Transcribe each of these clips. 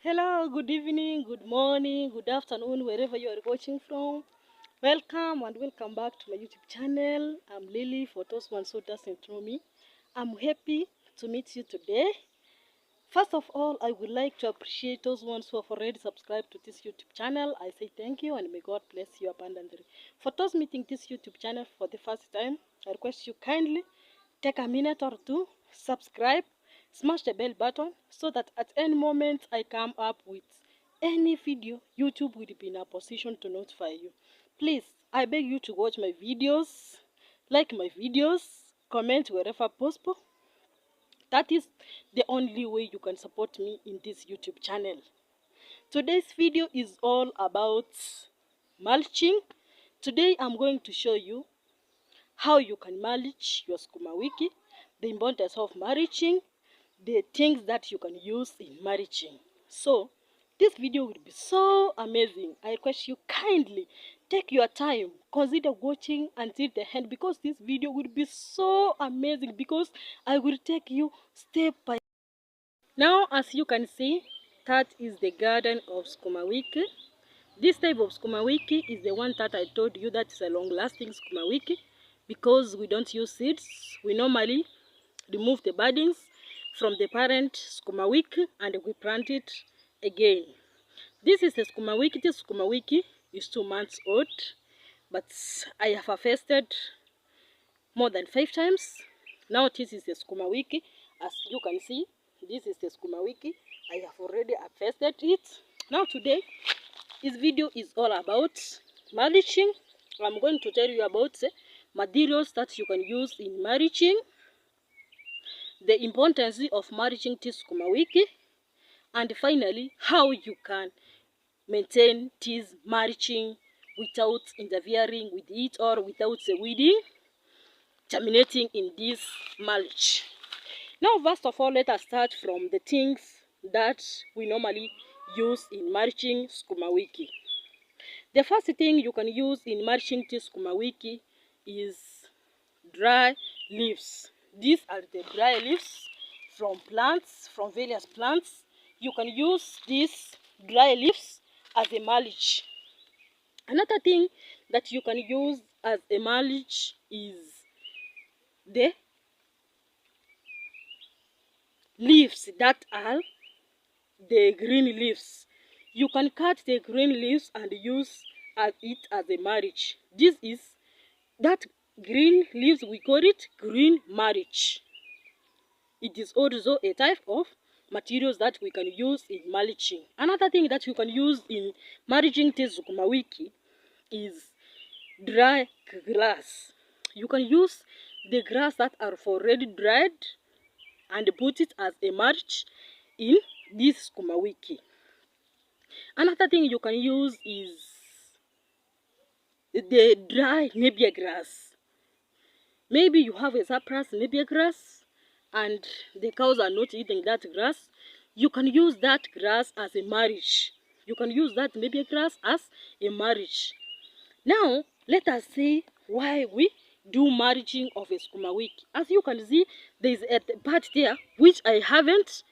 Hello, good evening, good morning, good afternoon, wherever you are watching from. Welcome and welcome back to my YouTube channel. I'm Lily. For those ones who doesn't know me, I'm happy to meet you today. First of all, I would like to appreciate those ones who have already subscribed to this YouTube channel. I say thank you and may God bless you abundantly. For those meeting this YouTube channel for the first time, I request you kindly take a minute or two, subscribe, smash the bell button so that at any moment I come up with any video, YouTube will be in a position to notify you. Please, I beg you to watch my videos, like my videos, comment wherever possible. That is the only way you can support me in this YouTube channel. Today's video is all about mulching. Today I'm going to show you how you can mulch your Sukuma wiki, the importance of mulching, the things that you can use in mulching. So, this video will be so amazing. I request you kindly take your time, consider watching until the end because this video will be so amazing because I will take you step by step. Now, as you can see, that is the garden of Sukuma wiki. This type of Sukuma wiki is the one that I told you that is a long-lasting Sukuma wiki because we don't use seeds. We normally remove the buddings from the parent Sukuma wiki and we plant it again. This is the Sukuma wiki. This Sukuma wiki is 2 months old, but I have harvested more than 5 times. Now this is the Sukuma wiki. As you can see, this is the Sukuma wiki. I have already harvested it. Now today, this video is all about mulching. I'm going to tell you about the materials that you can use in mulching, the importance of mulching this Sukuma wiki, and finally how you can maintain this mulching without interfering with it or without the weeding germinating in this mulch. Now, first of all, let us start from the things that we normally use in mulching Sukuma wiki. The first thing you can use in mulching this Sukuma wiki is dry leaves. These are the dry leaves from plants, from various plants. You can use these dry leaves as a mulch. Another thing that you can use as a mulch is the leaves that are the green leaves. You can cut the green leaves and use it as a mulch. This is that green leaves, we call it green mulch. It is also a type of materials that we can use in mulching. Another thing that you can use in mulching this Sukuma wiki is dry grass. You can use the grass that are already dried and put it as a mulch in this Sukuma wiki. Another thing you can use is the dry napier grass. Maybe you have a surplus napier grass and the cows are not eating that grass. You can use that grass as a mulch. You can use that napier grass as a mulch. Now, let us see why we do mulching of a Sukuma wiki. As you can see, there is a part there which I haven't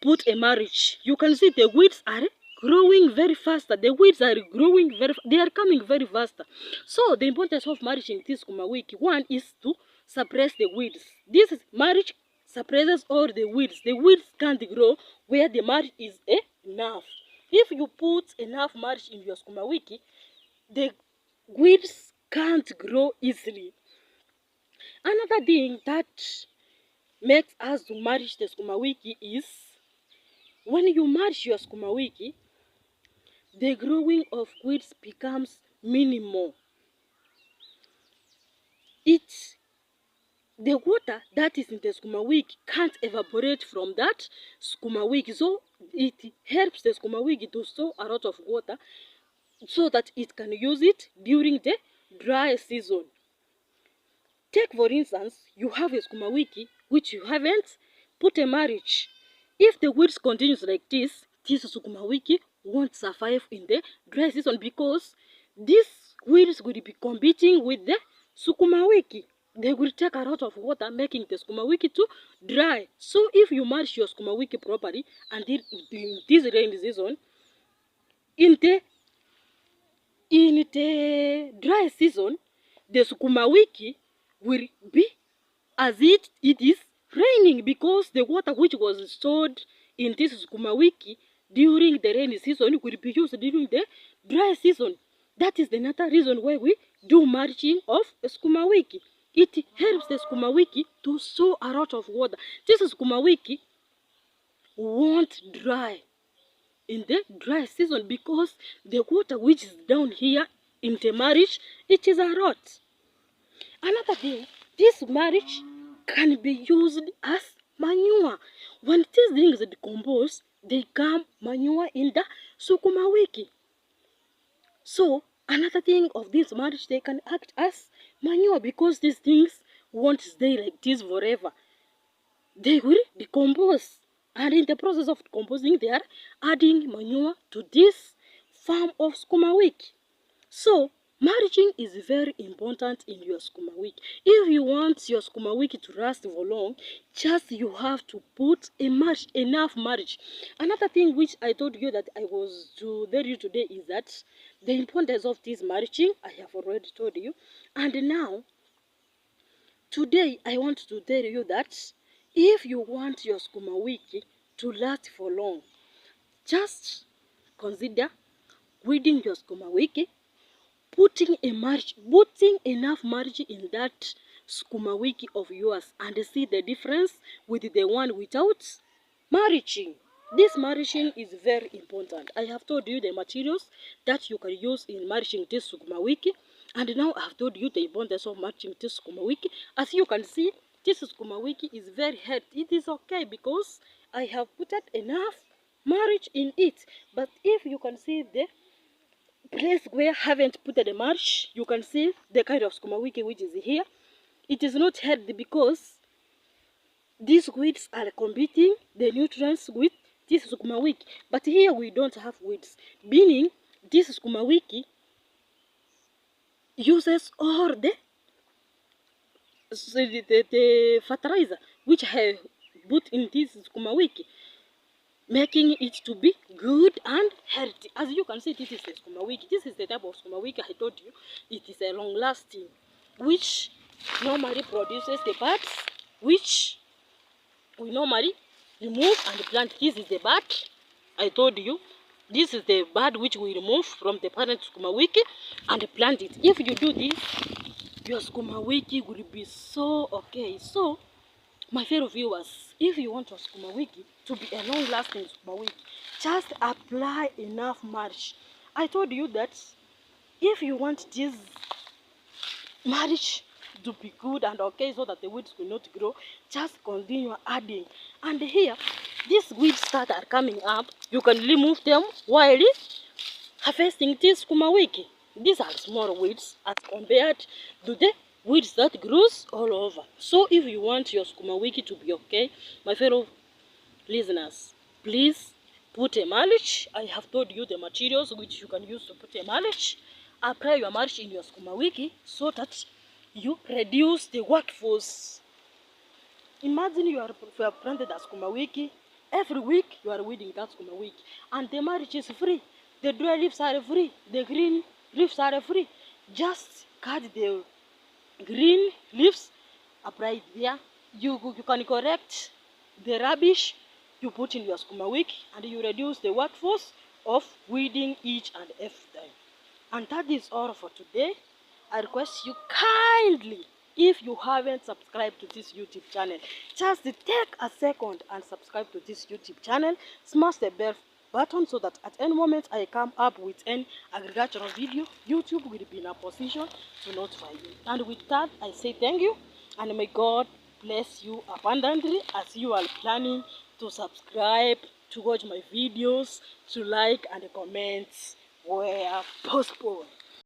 put a mulch. You can see the weeds are growing very faster. The weeds are growing they are coming very faster. So the importance of mulching this Sukuma wiki, one is to suppress the weeds. This mulch suppresses all the weeds. The weeds can't grow where the mulch is enough. If you put enough mulch in your Sukuma wiki, the weeds can't grow easily. Another thing that makes us to mulch the Sukuma wiki is when you mulch your Sukuma wiki, the growing of weeds becomes minimal. The water that is in the Sukuma wiki can't evaporate from that Sukuma wiki, so it helps the Sukuma wiki to store a lot of water so that it can use it during the dry season. Take for instance, you have a Sukuma wiki which you haven't put a mulch. If the weeds continues like this Sukuma wiki won't survive in the dry season because these weeds will be competing with the Sukuma wiki. they will take a lot of water, making the sukuma wiki to dry. So if you mulch your sukuma wiki properly, and in this rainy season, in the dry season, the sukuma wiki will be as it is raining, because the water which was stored in this sukuma wiki during the rainy season will be used during the dry season. That is another reason why we do mulching of sukuma wiki. It helps the sukuma wiki to store a lot of water. This sukuma wiki won't dry in the dry season, because the water which is down here in the mulch, it is a lot. Another thing, this mulch can be used as manure. When these things decompose, they become manure in the sukuma wiki. So another thing of this mulch, they can act as manure, because these things won't stay like this forever. They will decompose, and in the process of decomposing, they are adding manure to this farm of sukuma wiki. So mulching is very important in your sukuma wiki. If you want your sukuma wiki to last for long, just you have to put enough mulch. Another thing which I told you that I was to tell you today is that the importance of this mulching, I have already told you. And now, today I want to tell you that if you want your sukuma wiki to last for long, just consider weeding your sukuma wiki, putting enough mulch in that sukuma wiki of yours, and see the difference with the one without mulching. This mulching is very important. I have told you the materials that you can use in mulching this sukuma wiki, and now I have told you the importance of mulching this sukuma wiki. As you can see, this sukuma wiki is very healthy. It is okay because I have put enough mulch in it. But if you can see the place where I haven't put the mulch, you can see the kind of sukuma wiki which is here. It is not healthy because these weeds are competing the nutrients with this sukuma wiki. But here we don't have weeds, meaning this sukuma wiki uses all the fertilizer which I have put in this sukuma wiki, making it to be good and healthy. As you can see, this is the sukuma wiki. This is the type of sukuma wiki I told you. It is a long lasting, which normally produces the buds, which we normally remove and plant. This is the bud I told you. This is the bud which we remove from the parent sukuma wiki and plant it. If you do this, your sukuma wiki will be so okay. So my fellow viewers, if you want your sukuma wiki to be a long-lasting sukuma wiki, just apply enough mulch. I told you that if you want this mulch to be good and okay, so that the weeds will not grow, just continue adding. And here, these weeds that are coming up, you can remove them while harvesting this sukuma wiki. These are small weeds as compared to the weeds that grows all over. So if you want your sukuma wiki to be okay, my fellow listeners, please put a mulch. I have told you the materials which you can use to put a mulch. Apply your mulch in your sukuma wiki so that you reduce the workforce. Imagine you have planted a sukuma wiki. Every week you are weeding that sukuma wiki, and the mulch is free. The dry leaves are free. The green leaves are free. Just cut the green leaves, apply it there. You can correct the rubbish you put in your sukuma wiki, and you reduce the workforce of weeding each and every time. And that is all for today. I request you kindly, if you haven't subscribed to this YouTube channel, just take a second and subscribe to this YouTube channel. Smash the bell button so that at any moment I come up with an agricultural video, YouTube will be in a position to notify you. And with that, I say thank you, and may God bless you abundantly as you are planning to subscribe, to watch my videos, to like and comment where possible.